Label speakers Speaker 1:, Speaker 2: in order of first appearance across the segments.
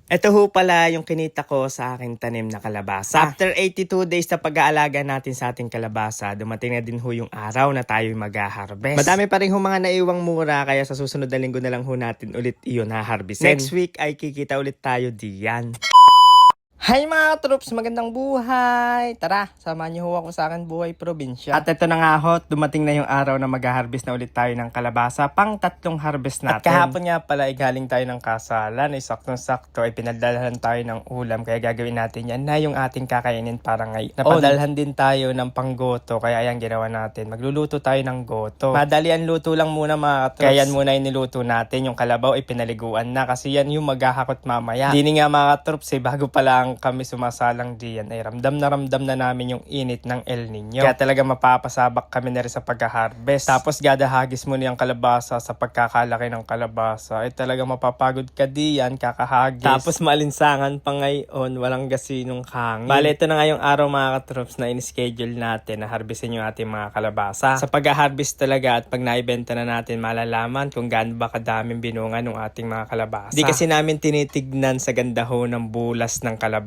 Speaker 1: Ito ho pala yung kinita ko sa aking tanim na kalabasa. After 82 days na pag-aalaga natin sa ating kalabasa, dumating na din ho yung araw na tayo mag-harvest. Madami pa rin ho mga naiwang mura, kaya sa susunod na linggo na lang ho natin ulit iyon ha-harvestin. Next week ay kikita ulit tayo diyan. Hi mga troops, magandang buhay! Tara, samahan niyo ho ako sa akin buhay probinsya. At ito na nga ho, dumating na yung araw na mag-harvest na ulit tayo ng kalabasa, pang 3 harvest natin. At kahapon nga pala ay galing tayo ng kasalan, ay saktong-sakto ay pinadalhan tayo ng ulam, kaya gagawin natin yan na yung ating kakainin para ngayon. Napadalhan din tayo ng panggoto, kaya ayan ginawa natin. Magluluto tayo ng goto. Madali ang luto lang muna mga troops. Kaya yan muna yung niluto natin, yung kalabaw ay pinaliguan na kasi yan yung maghahakot mamaya. Dini nga mga troops bago pa lang kami sumasalang diyan ay ramdam na namin yung init ng El Nino. Kaya talaga mapapasabak kami na rin sa pag-harvest. Tapos gadahagis mo na yung kalabasa sa pagkakalaki ng kalabasa ay talaga mapapagod ka diyan kakahagis. Tapos maalinsangan pa ngayon, walang gasinong hangin. Bale, ito na nga yung araw mga katrops na in-schedule natin na harvestin yung ating mga kalabasa. Sa pag-harvest talaga at pag naibenta na natin malalaman kung gaano ba kadaming binunga ng ating mga kalabasa. Di kasi namin tinitignan sa ganda ho ng bulas ng kalabasa.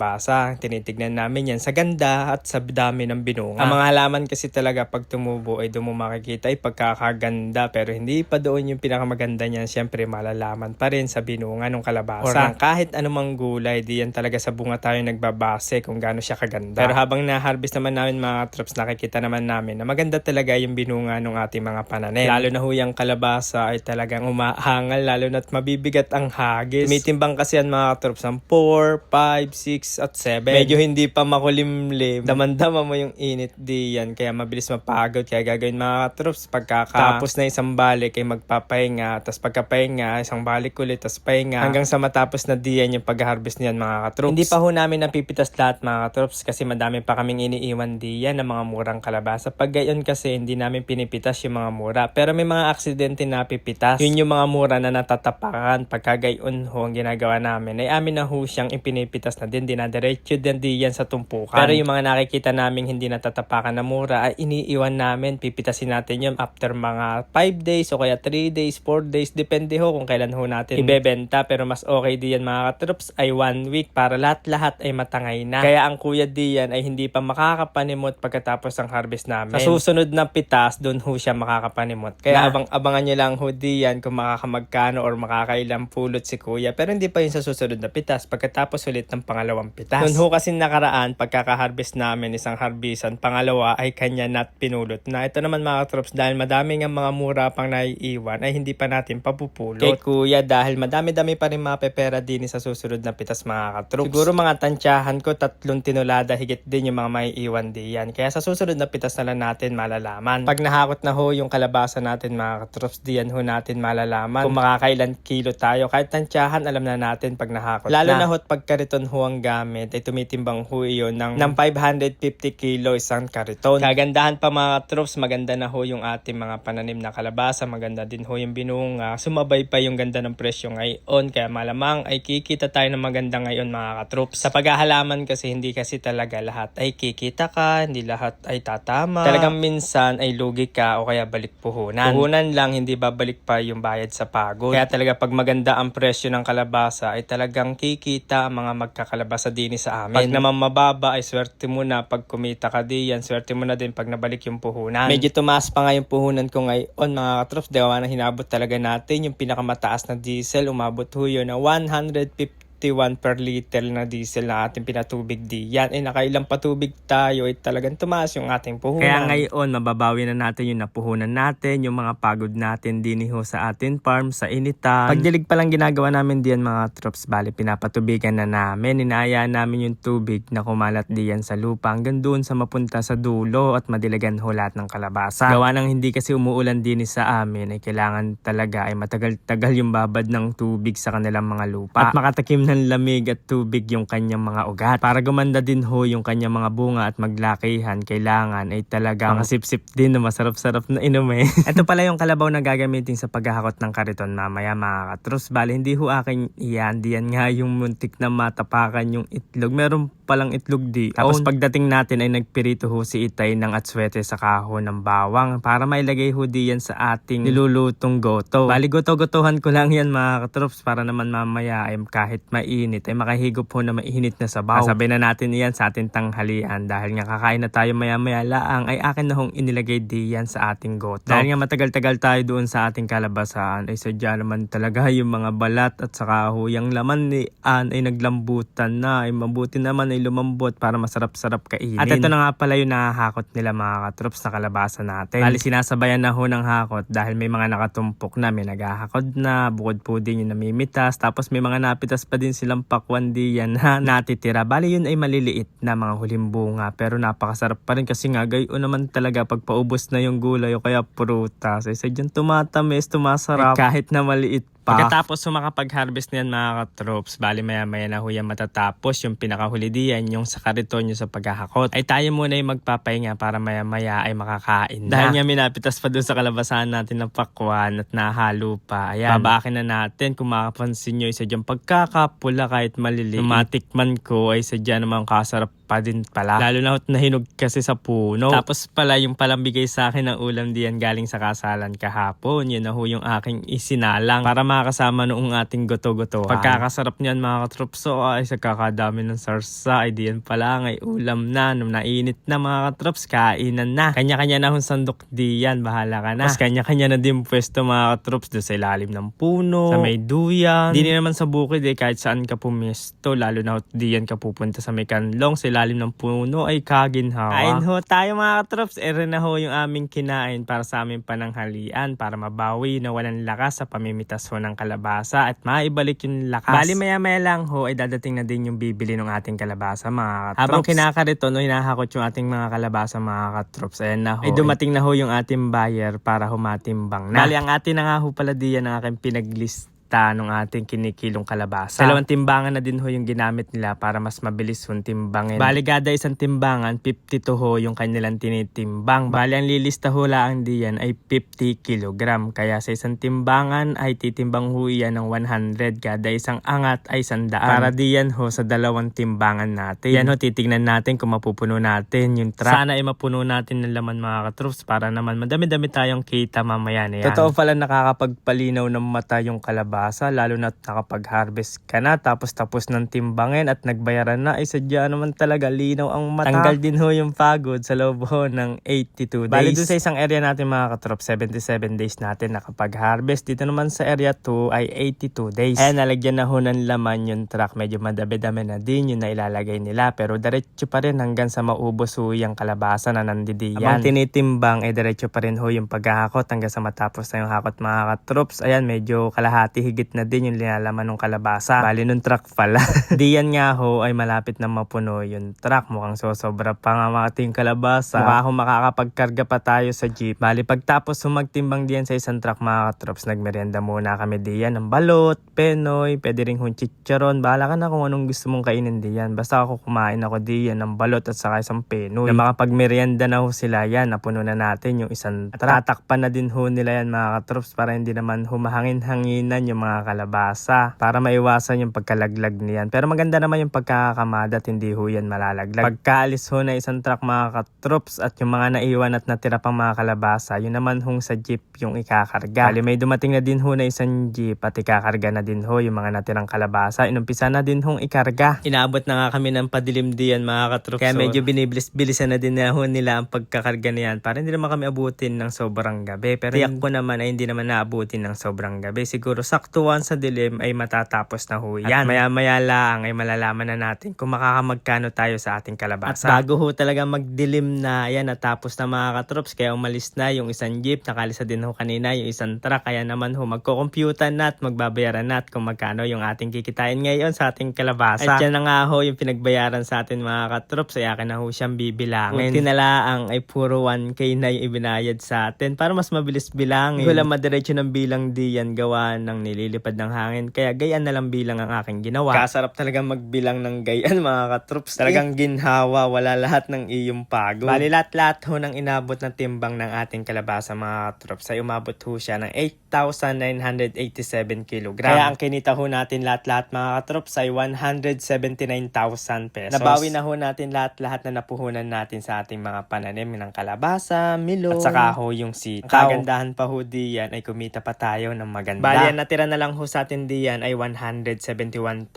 Speaker 1: Tinitignan namin yan sa ganda at sa dami ng binunga. Ang mga halaman kasi talaga pag tumubo ay doon mo makikita ay pagkakaganda, pero hindi pa doon yung pinakamaganda niyan. Siyempre malalaman pa rin sa binunga ng kalabasa. Or kahit anumang gulay, di yan talaga sa bunga tayo nagbabase kung gaano siya kaganda. Pero habang na-harvest naman namin mga troops, nakikita naman namin na maganda talaga yung binunga ng ating mga pananim. Lalo na huyang kalabasa ay talagang umahangal, lalo na't mabibigat ang hagis. Tumitimbang kasi yan mga troops ng 4, 5, 6 at 7. Medyo hindi pa makulimlim. Damandama mo yung init diyan. Kaya mabilis mapagod. Kaya gagawin mga troops pagkatapos na isang balik ay magpapahinga. Tapos pagkapahinga, isang balik ulit. Tapos pahinga. Hanggang sa matapos na diyan yung pag-harvest niyan mga troops. Hindi pa ho namin napipitas lahat mga troops kasi madami pa kaming iniiwan diyan ng mga murang kalabasa. Pag gayon kasi hindi namin pinipitas yung mga mura. Pero may mga aksidente na pipitas. Yun yung mga mura na natatapakan. Pagka gayon ho ang ginagawa namin ay amin na ho siyang ipinipitas na din. Dinadiretso din diyan sa tumpukan. Pero yung mga nakikita naming hindi natatapakan na mura ay iniiwan namin. Pipitasin natin yun after mga 5 days o kaya 3 days, 4 days. Depende ho kung kailan ho natin ibebenta. Pero mas okay diyan mga katrops ay 1 week para lahat-lahat ay matangay na. Kaya ang kuya diyan ay hindi pa makakapanimot pagkatapos ng harvest namin. Sa susunod na pitas, doon ho siya makakapanimot. Kaya abangan nyo lang ho diyan kung makakamagkano or makakailang pulot si kuya. Pero hindi pa yun sa susunod na pitas. Pagkatapos ulit ng pangalawang pitas. Noon ho kasi nakaraan, pagkaka-harvest namin, isang harbisan, pangalawa ay kanya nat pinulot na. Ito naman mga troops, dahil madami ng mga mura pang naiiwan, ay hindi pa natin papupulot. Kay kuya, dahil madami-dami pa rin mapepera din sa susunod na pitas mga katroops. Siguro mga tansyahan ko, 3 tinulada, higit din yung mga maiiwan diyan. Kaya sa susunod na pitas na lang natin malalaman. Pag nahakot na ho yung kalabasa natin mga katroops, diyan ho natin malalaman kung makakailan kilo tayo. Kahit tansyahan, alam na natin pag nahakot lalo na ho't pag kariton ho ang gamit, ay tumitimbang ho yun ng 550 kilo isang kariton. Kagandahan pa mga troops, maganda na ho yung ating mga pananim na kalabasa, maganda din ho yung binunga, sumabay pa yung ganda ng presyo ngayon, kaya malamang ay kikita tayo ng maganda ngayon mga katroops. Sa paghahalaman kasi hindi kasi talaga lahat ay kikita ka, hindi lahat ay tatama. Talagang minsan ay lugi ka o kaya balik puhunan. Puhunan lang, hindi babalik pa yung bayad sa pagod. Kaya talaga pag maganda ang presyo ng kalabasa ay talagang kikita ang mga magkakalabasa din sa amin. Pag naman mababa ay swerte mo na pag kumita ka diyan, swerte mo na din pag nabalik yung puhunan. Medyo tumaas pa nga yung puhunan ko ngayon mga katrops, gawa na hinabot talaga natin yung pinakamataas na diesel, umabot ho yun na 151 per liter na diesel na ating pinatubig diyan. Nakailang patubig tayo ay talagang tumaas yung ating puhunan. Kaya ngayon mababawi na natin yung napuhunan natin, yung mga pagod natin din ho sa ating farm, sa initan. Pagdilig pa lang ginagawa namin diyan mga troops, bali pinapatubigan na namin, inaayaan namin yung tubig na kumalat diyan sa lupa hanggang doon sa mapunta sa dulo at madilagan ho lahat ng kalabasa. Gawa ng hindi kasi umuulan din sa amin ay kailangan talaga ay matagal-tagal yung babad ng tubig sa kanilang mga lupa at makatakim ng lamig at tubig yung kanyang mga ugat. Para gumanda din ho yung kanyang mga bunga at maglakihan, kailangan ay talagang masipsip din na masarap-sarap na inumin. Ito pala yung kalabaw na gagamitin sa paghahakot ng kariton mamaya mga katroops. Bali, hindi ho akin iyan. Diyan nga yung muntik na matapakan yung itlog. Meron palang itlog di. Tapos pagdating natin ay nagpirito ho si Itay ng atswete sa kahon ng bawang para mailagay ho diyan sa ating nilulutong goto. Bali goto-gotohan ko lang yan mga katrops para naman mamaya ay kahit mainit ay makahigop ho na mainit na sabaw. Sabay na natin iyan sa ating tanghalian dahil nga kakain na tayo maya-maya laang ay akin na hong inilagay diyan sa ating goto. Dahil nga matagal-tagal tayo doon sa ating kalabasan ay sadya naman talaga yung mga balat at saka ho yung laman ni Ann ay naglambutan na ay mabuti naman ay lumambot para masarap-sarap kainin. At ito na nga pala yung nakahakot nila mga katrops na kalabasa natin. Bali sinasabayan na ho ng hakot dahil may mga nakatumpok na, may naghahakot na, bukod po din yung namimitas, tapos may mga napitas pa din silang pakwan diyan na natitira. Bali yun ay maliliit na mga huling bunga pero napakasarap pa rin kasi nga gayon naman talaga pag paubos na yung gulay o kaya prutas ay sadyang tumatamis, tumasarap kahit na maliit pa. Pagkatapos makapag-harvest niyan mga katrops, bali maya-maya na ho yan matatapos yung pinakahuli diyan, yung sa kariton nyo sa paghahakot, ay tayo muna ay magpapahinga para maya-maya ay makakain na. Dahil nga minapitas pa dun sa kalabasan natin ng pakwan at nahalo pa. Ayan, babakin na natin. Kung makapansin nyo, isa dyan pagkakapula kahit maliliit. Matikman ko ay sadya namang kasarap pa din pala. Lalo na nahinog kasi sa puno. Tapos pala yung palang bigay sa akin ng ulam diyan galing sa kasalan kahapon. Yun na ho yung aking isinalang para makasama noong ating goto-gotohan. Pagkakasarap niyan mga katropso ay sa kakadami ng sarsa ay diyan pala ay ulam na. Nung nainit na mga katrops, kainan na. Kanya-kanya na hong sandok diyan, bahala ka na. Tapos kanya-kanya na din pwesto mga katrops doon sa ilalim ng puno, sa may duyan. Di naman sa bukid kahit saan ka pumesto, lalo na diyan ka pupunta sa may kanlong, sa ilalim ng puno ay kaginhawa. Kain ho tayo mga katrops. Ere na ho yung aming kinain para sa aming pananghalian para mabawi na walang lakas sa pamimitas ho ng kalabasa at maibalik yung lakas. Bali maya-maya lang ho ay dadating na din yung bibili ng ating kalabasa mga katrops. Habang kinakarito no, hinahakot yung ating mga kalabasa mga katrops. Ayan na ho. Ay dumating na ho yung ating buyer para humatimbang na. Bali ang atin na nga ho pala diyan ang aking pinaglist nung ating kinikilong kalabasa. 2 timbangan na din ho yung ginamit nila para mas mabilis yung timbangin. Bali gada isang timbangan, 52 ho yung kanilang tinitimbang. Bali ang lilista ho lang diyan ay 50 kilogram. Kaya sa isang timbangan ay titimbang ho yan ng 100. Gada isang angat ay 100. Para diyan ho sa 2 timbangan natin. Yan ho, titignan natin kung mapupuno natin yung truck. Sana ay mapuno natin ng laman mga katrops para naman madami-dami tayong kita mamaya na yan. Totoo pala nakakapagpalinaw ng mata yung kalabasa. Lalo na nakapag-harvest ka na tapos ng timbangin at nagbayaran na ay sadya naman talaga linaw ang mata. Tanggal din ho yung pagod sa loob ho ng 82 days. Bali doon sa isang area natin mga katrop, 77 days natin nakapag-harvest. Dito naman sa area 2 ay 82 days. Ayan, nalagyan na ho ng laman yung truck. Medyo madami-dami na din yung nailalagay nila pero diretso pa rin hanggang sa maubos ho yung kalabasa na nandidiyan. Habang tinitimbang ay diretso pa rin ho yung paghahakot hanggang sa matapos na yung hakot mga katrops. Ayan, medyo kalahati higit na din yung linalaman ng kalabasa. Bali nung truck pala. Diyan nga ho ay malapit na mapuno yung truck. Mukhang sosobra pa nga mga ating kalabasa. Mukha ho makakapagkarga pa tayo sa jeep. Bali pagtapos magtimbang diyan sa isang truck mga katrops, nagmerienda muna kami diyan ng balot, penoy, pwede rin hong chicharon. Bahala ka na kung anong gusto mong kainin diyan. Basta ako kumain ako diyan ng balot at saka isang penoy. Na makapagmerienda na ho sila yan. Napuno na natin yung isang truck. Tatakpan na din ho nila yan mga katrops para hindi naman humahangin-hanginan yung mga kalabasa para maiwasan yung pagkalaglag niyan. Pero maganda naman yung pagkakakamada at hindi ho yan malalaglag. Pagkaalis ho na isang truck mga katrops at yung mga naiwan at natira pang mga kalabasa, yun naman hong sa jeep yung ikakarga. Bali may dumating na din ho na isang jeep at ikakarga na din ho yung mga natirang kalabasa. Inumpisa na din hong ikarga. Inaabot na nga kami ng padilim diyan mga katrops. Kaya medyo binibilis-bilisan na din na ho nila ang pagkakarga niyan para hindi naman kami abutin ng sobrang gabi. Pero tiyak ko naman ay hindi naman naabutin ng sobrang gabi. Siguro saktuan sa dilim ay matatapos na ho yan. At maya-maya lang ay malalaman na natin kung makakamagkano tayo sa ating kalabasa. At bago ho talaga magdilim na, yan natapos na mga katrops. Kaya umalis na yung isang jeep. Nakalisa din ho kanina yung isang truck. Kaya naman ho magko-computan na at magbabayaran na at kung magkano yung ating kikitain ngayon sa ating kalabasa. At yan na nga ho yung pinagbayaran sa atin mga katrops. Ay akin na ho siyang bibilangin. Kung tinalaang ay puro 1K na yung ibinayad sa atin para mas mabilis bilangin. Wala madiretso ng bilang diyan gawa ng nililipad ng hangin. Kaya gayan na lang bilang ang aking ginawa. Kasarap talaga magbilang ng gayan mga katrops. Talagang ginhawa, wala lahat ng iyong pagod. Bali lahat-lahat ho nang inabot na timbang ng ating kalabasa mga katrops ay umabot ho siya ng 8,987 kilogram. Kaya ang kinita ho natin lahat-lahat mga katrops ay 179,000 pesos. Nabawi na ho natin lahat-lahat na napuhunan natin sa ating mga pananim ng kalabasa, milon, at saka ho yung sitaw. Ang kagandahan pa ho diyan ay kumita pa tayo ng maganda. Bali, ang natira na lang ho sa atin diyan ay 171,000.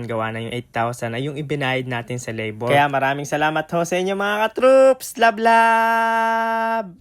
Speaker 1: Gawa na yung 8,000 ay yung ibinayad natin sa labor. Kaya maraming salamat ho sa inyo mga katrops. Love, love!